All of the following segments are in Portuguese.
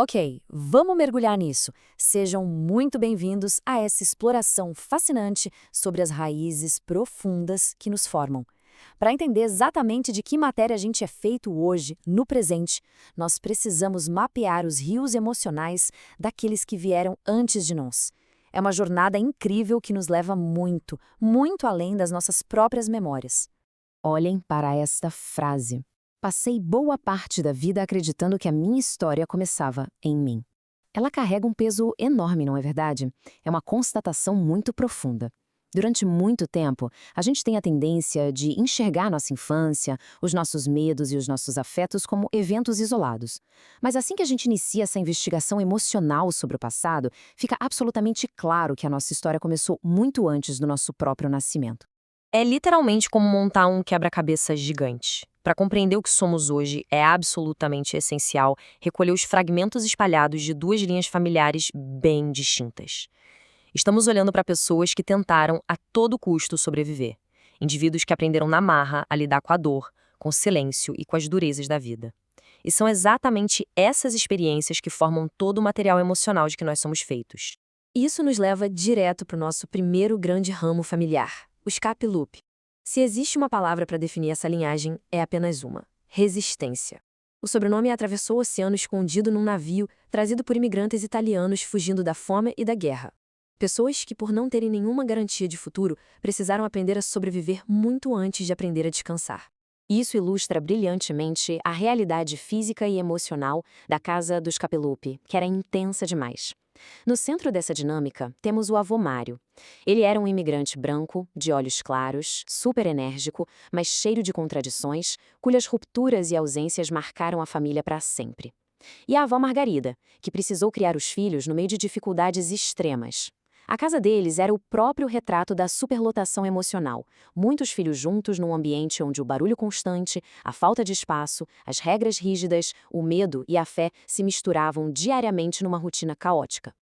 Ok, vamos mergulhar nisso. Sejam muito bem-vindos a essa exploração fascinante sobre as raízes profundas que nos formam. Para entender exatamente de que matéria a gente é feito hoje, no presente, nós precisamos mapear os rios emocionais daqueles que vieram antes de nós. É uma jornada incrível que nos leva muito, muito além das nossas próprias memórias. Olhem para esta frase. Passei boa parte da vida acreditando que a minha história começava em mim. Ela carrega um peso enorme, não é verdade? É uma constatação muito profunda. Durante muito tempo, a gente tem a tendência de enxergar nossa infância, os nossos medos e os nossos afetos como eventos isolados. Mas assim que a gente inicia essa investigação emocional sobre o passado, fica absolutamente claro que a nossa história começou muito antes do nosso próprio nascimento. É literalmente como montar um quebra-cabeça gigante. Para compreender o que somos hoje, é absolutamente essencial recolher os fragmentos espalhados de duas linhas familiares bem distintas. Estamos olhando para pessoas que tentaram a todo custo sobreviver. Indivíduos que aprenderam na marra a lidar com a dor, com o silêncio e com as durezas da vida. E são exatamente essas experiências que formam todo o material emocional de que nós somos feitos. Isso nos leva direto para o nosso primeiro grande ramo familiar, o escape loop. Se existe uma palavra para definir essa linhagem, é apenas uma: resistência. O sobrenome atravessou o oceano escondido num navio trazido por imigrantes italianos fugindo da fome e da guerra. Pessoas que, por não terem nenhuma garantia de futuro, precisaram aprender a sobreviver muito antes de aprender a descansar. Isso ilustra brilhantemente a realidade física e emocional da casa dos Capelupi, que era intensa demais. No centro dessa dinâmica, temos o avô Mário. Ele era um imigrante branco, de olhos claros, super enérgico, mas cheio de contradições, cujas rupturas e ausências marcaram a família para sempre. E a avó Margarida, que precisou criar os filhos no meio de dificuldades extremas. A casa deles era o próprio retrato da superlotação emocional. Muitos filhos juntos num ambiente onde o barulho constante, a falta de espaço, as regras rígidas, o medo e a fé se misturavam diariamente numa rotina caótica.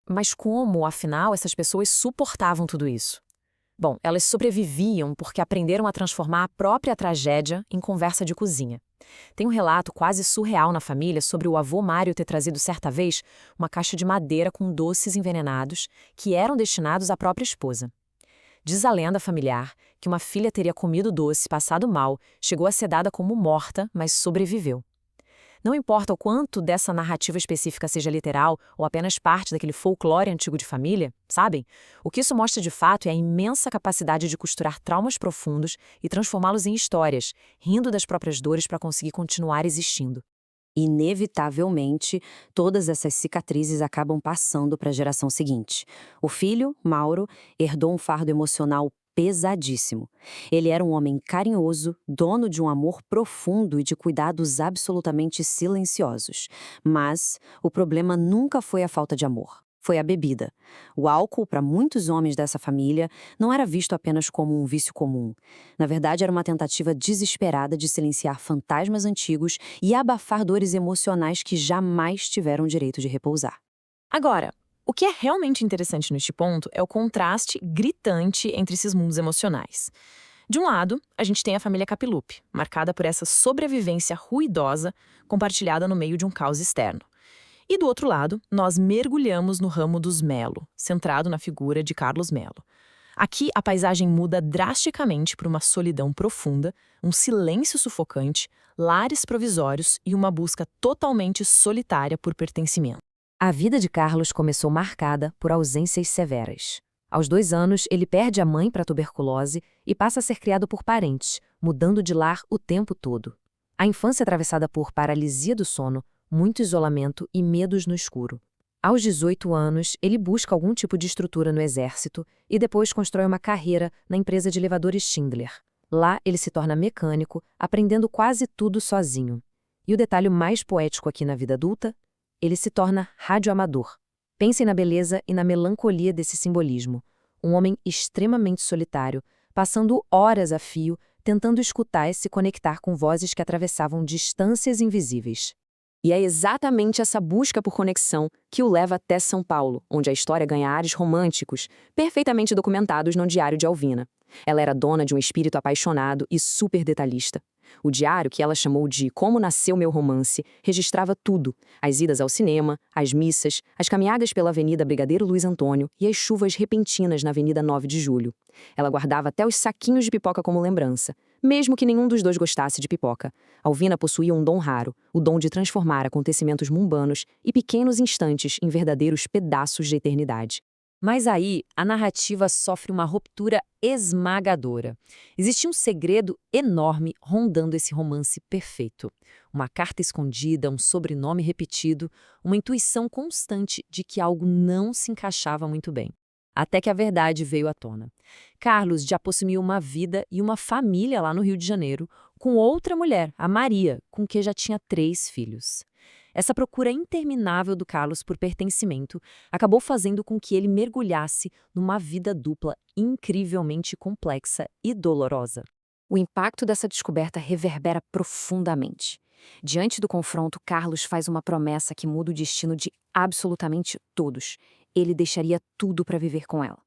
Mas como, afinal, essas pessoas suportavam tudo isso? Bom, elas sobreviviam porque aprenderam a transformar a própria tragédia em conversa de cozinha. Tem um relato quase surreal na família sobre o avô Mário ter trazido certa vez uma caixa de madeira com doces envenenados que eram destinados à própria esposa. Diz a lenda familiar que uma filha teria comido o doce, passado mal, chegou a ser dada como morta, mas sobreviveu. Não importa o quanto dessa narrativa específica seja literal ou apenas parte daquele folclore antigo de família, sabem? O que isso mostra de fato é a imensa capacidade de costurar traumas profundos e transformá-los em histórias, rindo das próprias dores para conseguir continuar existindo. Inevitavelmente, todas essas cicatrizes acabam passando para a geração seguinte. O filho, Mauro, herdou um fardo emocional pesadíssimo. Ele era um homem carinhoso, dono de um amor profundo e de cuidados absolutamente silenciosos. Mas o problema nunca foi a falta de amor. Foi a bebida. O álcool, para muitos homens dessa família, não era visto apenas como um vício comum. Na verdade, era uma tentativa desesperada de silenciar fantasmas antigos e abafar dores emocionais que jamais tiveram direito de repousar. Agora, o que é realmente interessante neste ponto é o contraste gritante entre esses mundos emocionais. De um lado, a gente tem a família Capilupi, marcada por essa sobrevivência ruidosa compartilhada no meio de um caos externo. E do outro lado, nós mergulhamos no ramo dos Melo, centrado na figura de Carlos Melo. Aqui, a paisagem muda drasticamente para uma solidão profunda, um silêncio sufocante, lares provisórios e uma busca totalmente solitária por pertencimento. A vida de Carlos começou marcada por ausências severas. Aos 2 anos, ele perde a mãe para a tuberculose e passa a ser criado por parentes, mudando de lar o tempo todo. A infância atravessada por paralisia do sono, muito isolamento e medos no escuro. Aos 18 anos, ele busca algum tipo de estrutura no exército e depois constrói uma carreira na empresa de elevadores Schindler. Lá, ele se torna mecânico, aprendendo quase tudo sozinho. E o detalhe mais poético aqui na vida adulta? Ele se torna radioamador. Pensem na beleza e na melancolia desse simbolismo. Um homem extremamente solitário, passando horas a fio, tentando escutar e se conectar com vozes que atravessavam distâncias invisíveis. E é exatamente essa busca por conexão que o leva até São Paulo, onde a história ganha ares românticos, perfeitamente documentados no Diário de Alvina. Ela era dona de um espírito apaixonado e super detalhista. O diário, que ela chamou de Como Nasceu Meu Romance, registrava tudo: as idas ao cinema, as missas, as caminhadas pela Avenida Brigadeiro Luiz Antônio e as chuvas repentinas na Avenida 9 de Julho. Ela guardava até os saquinhos de pipoca como lembrança, mesmo que nenhum dos dois gostasse de pipoca. Alvina possuía um dom raro, o dom de transformar acontecimentos mundanos e pequenos instantes em verdadeiros pedaços de eternidade. Mas aí, a narrativa sofre uma ruptura esmagadora. Existia um segredo enorme rondando esse romance perfeito. Uma carta escondida, um sobrenome repetido, uma intuição constante de que algo não se encaixava muito bem. Até que a verdade veio à tona. Carlos já possuía uma vida e uma família lá no Rio de Janeiro, com outra mulher, a Maria, com quem já tinha 3 filhos. Essa procura interminável do Carlos por pertencimento acabou fazendo com que ele mergulhasse numa vida dupla incrivelmente complexa e dolorosa. O impacto dessa descoberta reverbera profundamente. Diante do confronto, Carlos faz uma promessa que muda o destino de absolutamente todos. Ele deixaria tudo para viver com ela.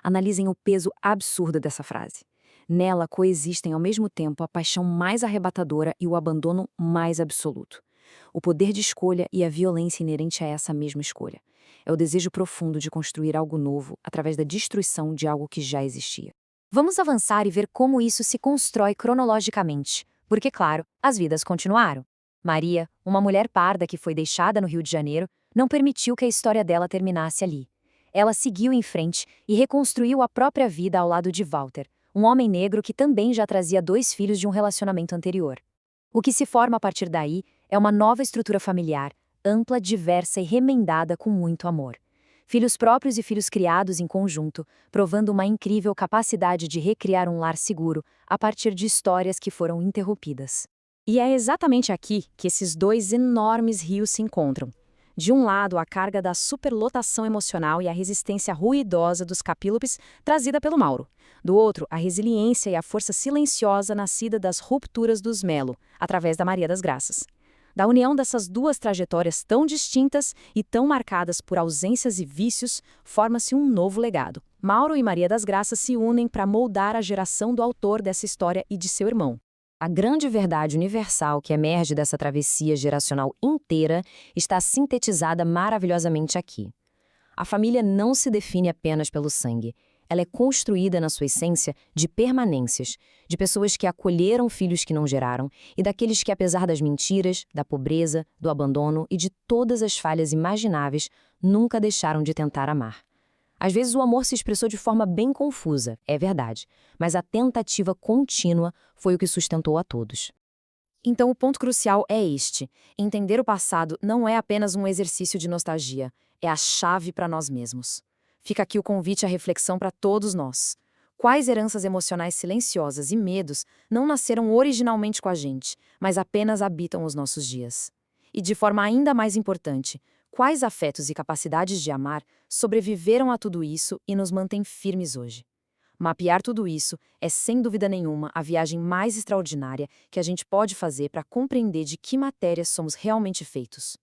Analisem o peso absurdo dessa frase. Nela coexistem ao mesmo tempo a paixão mais arrebatadora e o abandono mais absoluto. O poder de escolha e a violência inerente a essa mesma escolha. É o desejo profundo de construir algo novo através da destruição de algo que já existia. Vamos avançar e ver como isso se constrói cronologicamente, porque, claro, as vidas continuaram. Maria, uma mulher parda que foi deixada no Rio de Janeiro, não permitiu que a história dela terminasse ali. Ela seguiu em frente e reconstruiu a própria vida ao lado de Walter, um homem negro que também já trazia 2 filhos de um relacionamento anterior. O que se forma a partir daí é uma nova estrutura familiar, ampla, diversa e remendada com muito amor. Filhos próprios e filhos criados em conjunto, provando uma incrível capacidade de recriar um lar seguro a partir de histórias que foram interrompidas. E é exatamente aqui que esses 2 enormes rios se encontram. De um lado, a carga da superlotação emocional e a resistência ruidosa dos capílopes trazida pelo Mauro. Do outro, a resiliência e a força silenciosa nascida das rupturas dos Melo, através da Maria das Graças. Da união dessas 2 trajetórias tão distintas e tão marcadas por ausências e vícios, forma-se um novo legado. Mauro e Maria das Graças se unem para moldar a geração do autor dessa história e de seu irmão. A grande verdade universal que emerge dessa travessia geracional inteira está sintetizada maravilhosamente aqui. A família não se define apenas pelo sangue. Ela é construída na sua essência de permanências, de pessoas que acolheram filhos que não geraram e daqueles que, apesar das mentiras, da pobreza, do abandono e de todas as falhas imagináveis, nunca deixaram de tentar amar. Às vezes o amor se expressou de forma bem confusa, é verdade, mas a tentativa contínua foi o que sustentou a todos. Então o ponto crucial é este: entender o passado não é apenas um exercício de nostalgia, é a chave para nós mesmos. Fica aqui o convite à reflexão para todos nós. Quais heranças emocionais silenciosas e medos não nasceram originalmente com a gente, mas apenas habitam os nossos dias? E de forma ainda mais importante, quais afetos e capacidades de amar sobreviveram a tudo isso e nos mantêm firmes hoje? Mapear tudo isso é, sem dúvida nenhuma, a viagem mais extraordinária que a gente pode fazer para compreender de que matéria somos realmente feitos.